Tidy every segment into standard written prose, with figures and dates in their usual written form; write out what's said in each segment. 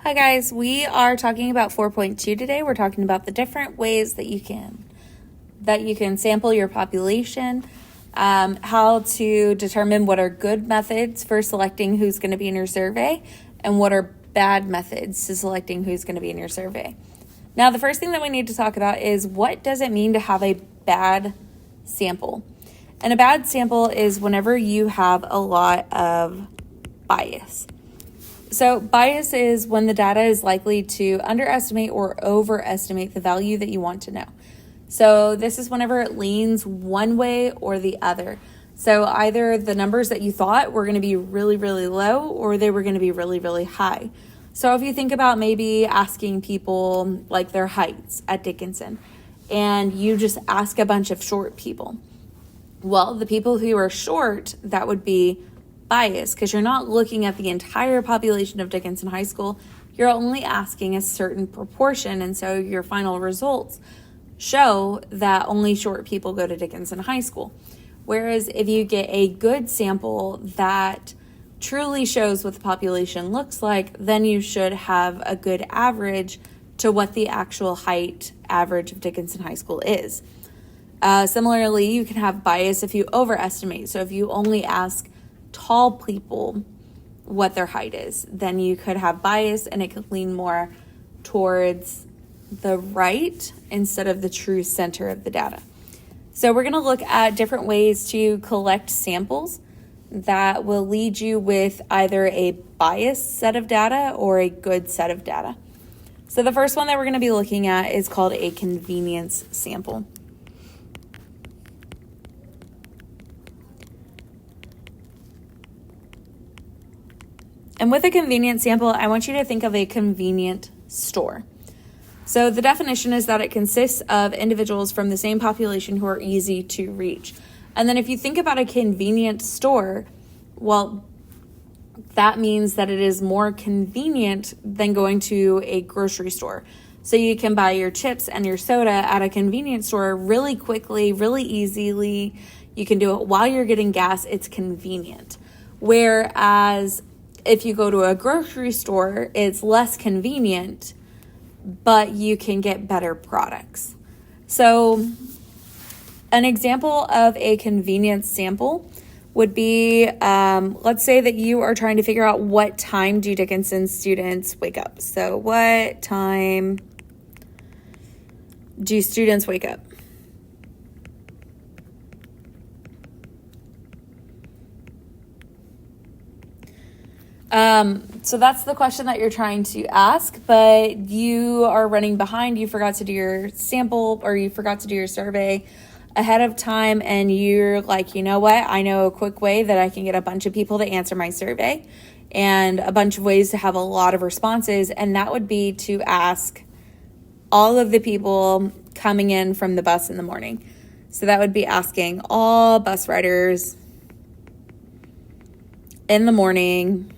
Hi guys, we are talking about 4.2 today. We're talking about the different ways that you can sample your population, how to determine what are good methods for selecting who's going to be in your survey, and what are bad methods to selecting who's going to be in your survey. Now, the first thing that we need to talk about is what does it mean to have a bad sample? And a bad sample is whenever you have a lot of bias. So bias is when the data is likely to underestimate or overestimate the value that you want to know. So this is whenever it leans one way or the other. So either the numbers that you thought were going to be really, really low or they were going to be really, really high. So if you think about maybe asking people like their heights at Dickinson and you just ask a bunch of short people. Well, the people who are short, that would be bias because you're not looking at the entire population of Dickinson High School. You're only asking a certain proportion, and so your final results show that only short people go to Dickinson High School. Whereas if you get a good sample that truly shows what the population looks like, then you should have a good average to what the actual height average of Dickinson High School is. Similarly, you can have bias if you overestimate. So if you only ask tall people what their height is, then you could have bias and it could lean more towards the right instead of the true center of the data. So we're going to look at different ways to collect samples that will lead you with either a biased set of data or a good set of data. So the first one that we're going to be looking at is called a convenience sample. And with a convenience sample, I want you to think of a convenient store. So the definition is that it consists of individuals from the same population who are easy to reach. And then if you think about a convenient store, well, that means that it is more convenient than going to a grocery store. So you can buy your chips and your soda at a convenience store really quickly, really easily. You can do it while you're getting gas. It's convenient. Whereas if you go to a grocery store, it's less convenient, but you can get better products. So an example of a convenience sample would be, let's say that you are trying to figure out what time do Dickinson students wake up. So what time do students wake up? So that's the question that you're trying to ask, but you are running behind. You forgot to do your sample or you forgot to do your survey ahead of time. And you're like, you know what? I know a quick way that I can get a bunch of people to answer my survey and a bunch of ways to have a lot of responses. And that would be to ask all of the people coming in from the bus in the morning. So that would be asking all bus riders in the morning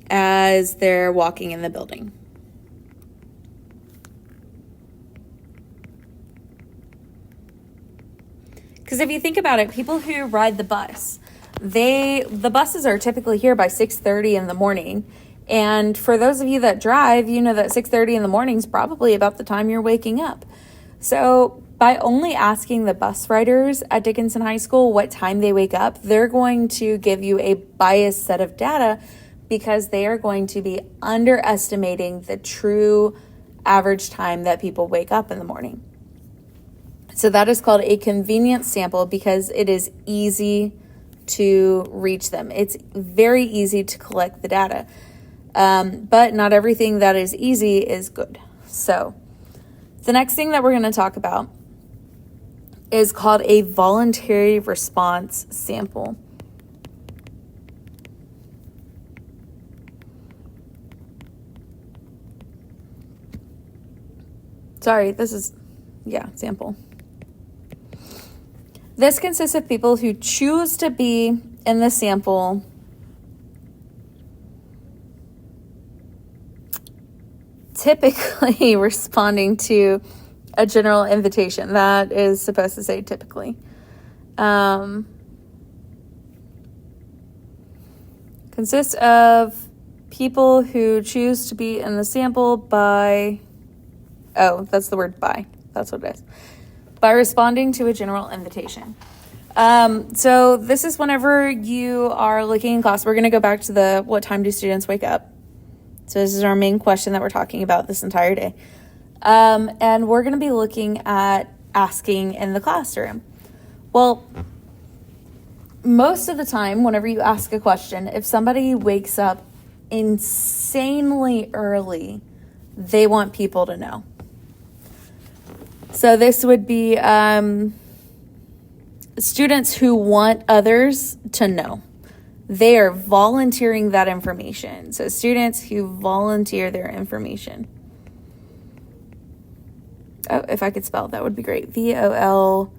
as they're walking in the building. Because if you think about it, people who ride the bus, the buses are typically here by 6:30 in the morning. And for those of you that drive, you know that 6:30 in the morning is probably about the time you're waking up. So by only asking the bus riders at Dickinson High School what time they wake up, they're going to give you a biased set of data because they are going to be underestimating the true average time that people wake up in the morning. So that is called a convenience sample because it is easy to reach them. It's very easy to collect the data, but not everything that is easy is good. So the next thing that we're going to talk about is called a voluntary response sample. Sorry, sample. This consists of people who choose to be in the sample typically responding to a general invitation. That is supposed to say typically. Consists of people who choose to be in the sample by, oh, that's the word by. That's what it is. By responding to a general invitation. So this is whenever you are looking in class. We're going to go back to the what time do students wake up? So this is our main question that we're talking about this entire day. And we're going to be looking at asking in the classroom. Well, most of the time, whenever you ask a question, if somebody wakes up insanely early, they want people to know. So this would be students who want others to know. They are volunteering that information. So students who volunteer their information. Oh, if I could spell, that would be great. VOL.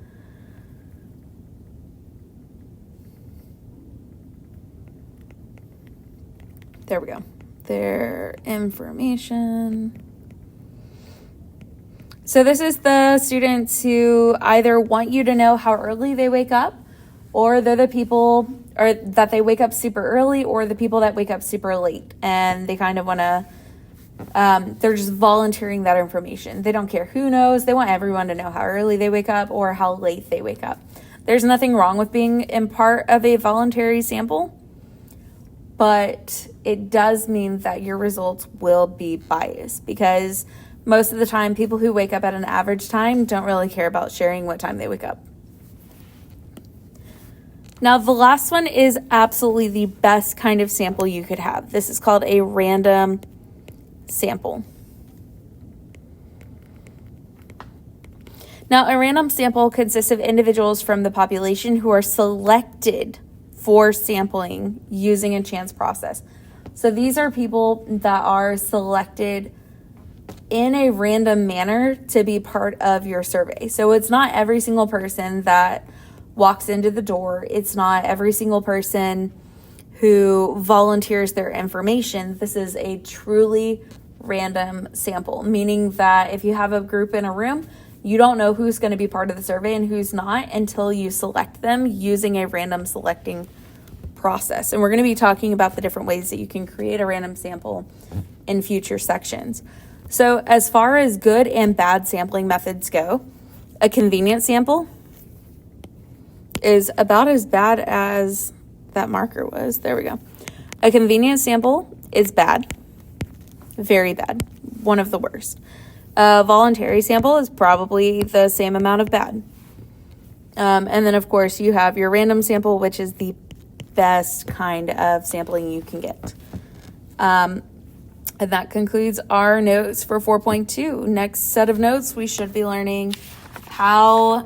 There we go. Their information. So this is the students who either want you to know how early they wake up, or they're the people, or that they wake up super early, or the people that wake up super late. And they kind of want to, they're just volunteering that information. They don't care who knows. They want everyone to know how early they wake up or how late they wake up. There's nothing wrong with being in part of a voluntary sample, but it does mean that your results will be biased, because most of the time, people who wake up at an average time don't really care about sharing what time they wake up. Now, the last one is absolutely the best kind of sample you could have. This is called a random sample. Now, a random sample consists of individuals from the population who are selected for sampling using a chance process. So these are people that are selected in a random manner to be part of your survey. So it's not every single person that walks into the door. It's not every single person who volunteers their information. This is a truly random sample, meaning that if you have a group in a room, you don't know who's going to be part of the survey and who's not until you select them using a random selecting process. And we're going to be talking about the different ways that you can create a random sample in future sections. So as far as good and bad sampling methods go, a convenient sample is about as bad as that marker was. There we go. A convenient sample is bad. Very bad. One of the worst. A voluntary sample is probably the same amount of bad. And then, of course, you have your random sample, which is the best kind of sampling you can get. And that concludes our notes for 4.2. Next set of notes, we should be learning how